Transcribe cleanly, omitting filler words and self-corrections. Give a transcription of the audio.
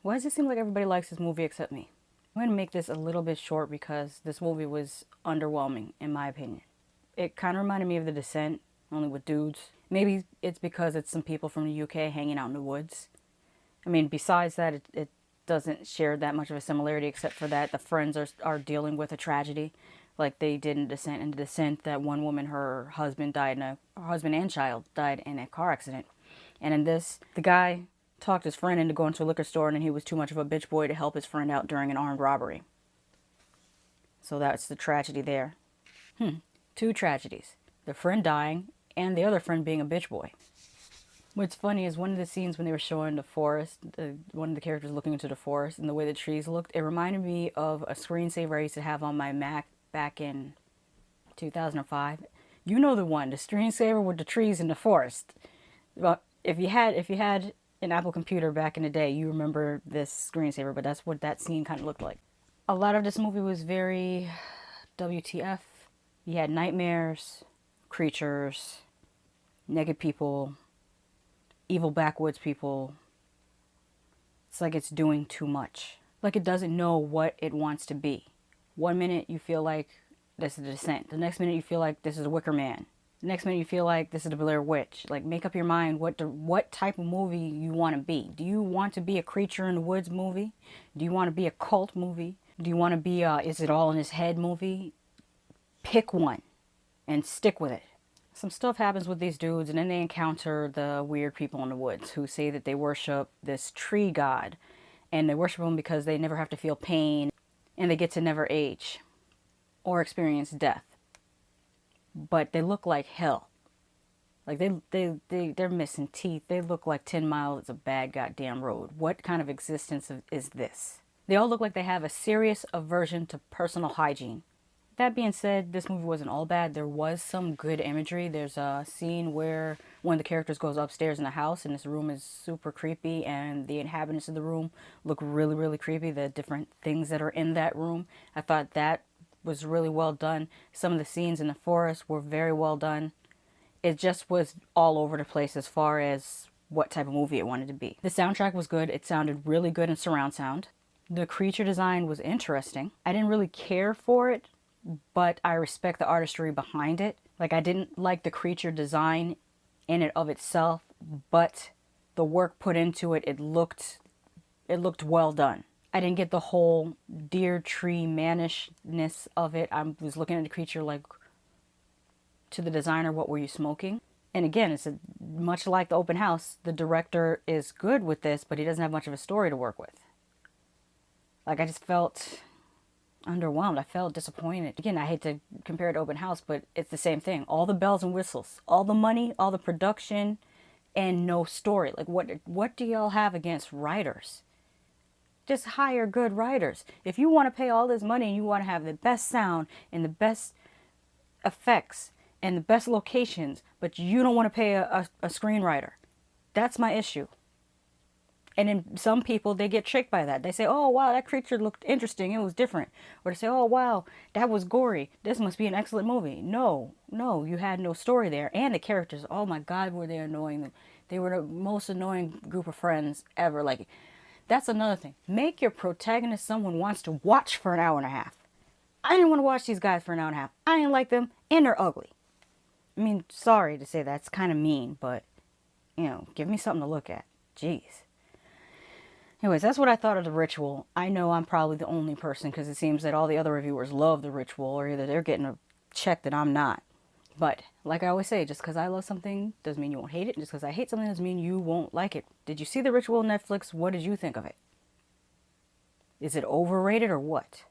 Why does it seem like everybody likes this movie except me? I'm going to make this a little bit short because this movie was underwhelming, in my opinion. It kind of reminded me of The Descent, only with dudes. Maybe it's because it's some people from the UK hanging out in the woods. I mean, besides that, it doesn't share that much of a similarity, except for that the friends are dealing with a tragedy, like they did in Descent. In Descent, that one woman, her husband and child died in a car accident. And in this, the guy talked his friend into going to a liquor store, and he was too much of a bitch boy to help his friend out during an armed robbery. So that's the tragedy there. Two tragedies. The friend dying, and the other friend being a bitch boy. What's funny is one of the scenes when they were showing the forest, one of the characters looking into the forest, and the way the trees looked, it reminded me of a screensaver I used to have on my Mac back in 2005. You know the one, the screensaver with the trees in the forest. Well, if you had an Apple computer back in the day, you remember this screensaver, but that's what that scene kind of looked like. A lot of this movie was very WTF. You had nightmares, creatures, naked people, evil backwoods people. It's like it's doing too much. Like it doesn't know what it wants to be. One minute you feel like this is The Descent. The next minute you feel like this is a Wicker Man. The next minute you feel like this is the Blair Witch. Like, make up your mind what type of movie you want to be. Do you want to be a creature in the woods movie? Do you want to be a cult movie? Do you want to be a is it all in his head movie? Pick one and stick with it. Some stuff happens with these dudes, and then they encounter the weird people in the woods who say that they worship this tree god, and they worship him because they never have to feel pain, and they get to never age or experience death. But they look like hell. Like they're missing teeth. They look like 10 miles is a bad goddamn road. What kind of existence is this? They all look like they have a serious aversion to personal hygiene. That being said, this movie wasn't all bad. There was some good imagery. There's a scene where one of the characters goes upstairs in the house, and this room is super creepy, and the inhabitants of the room look really, really creepy. The different things that are in that room. I thought that was really well done. Some of the scenes in the forest were very well done. It just was all over the place as far as what type of movie it wanted to be. The soundtrack was good. It sounded really good in surround sound. The creature design was interesting. I didn't really care for it, but I respect the artistry behind it. Like, I didn't like the creature design in and of itself, but the work put into it, it looked well done. I didn't get the whole deer tree manishness of it. I was looking at the creature like, to the designer, what were you smoking? And again, much like The Open House, the director is good with this, but he doesn't have much of a story to work with. Like, I just felt underwhelmed. I felt disappointed. Again, I hate to compare it to Open House, but it's the same thing. All the bells and whistles, all the money, all the production, and no story. Like, what do y'all have against writers? Just hire good writers. If you want to pay all this money and you want to have the best sound and the best effects and the best locations, but you don't want to pay a screenwriter, that's my issue. And then some people, they get tricked by that. They say, oh, wow, that creature looked interesting. It was different. Or they say, oh, wow, that was gory. This must be an excellent movie. No, you had no story there. And the characters, oh my God, were they annoying. They were the most annoying group of friends ever. Like, that's another thing. Make your protagonist someone wants to watch for an hour and a half. I didn't want to watch these guys for an hour and a half. I didn't like them, and they're ugly. I mean, sorry to say that's kind of mean, but, you know, give me something to look at. Jeez. Anyways, that's what I thought of The Ritual. I know I'm probably the only person because it seems that all the other reviewers love The Ritual, or either they're getting a check that I'm not. But, like I always say, just because I love something doesn't mean you won't hate it. Just because I hate something doesn't mean you won't like it. Did you see The Ritual on Netflix? What did you think of it? Is it overrated or what?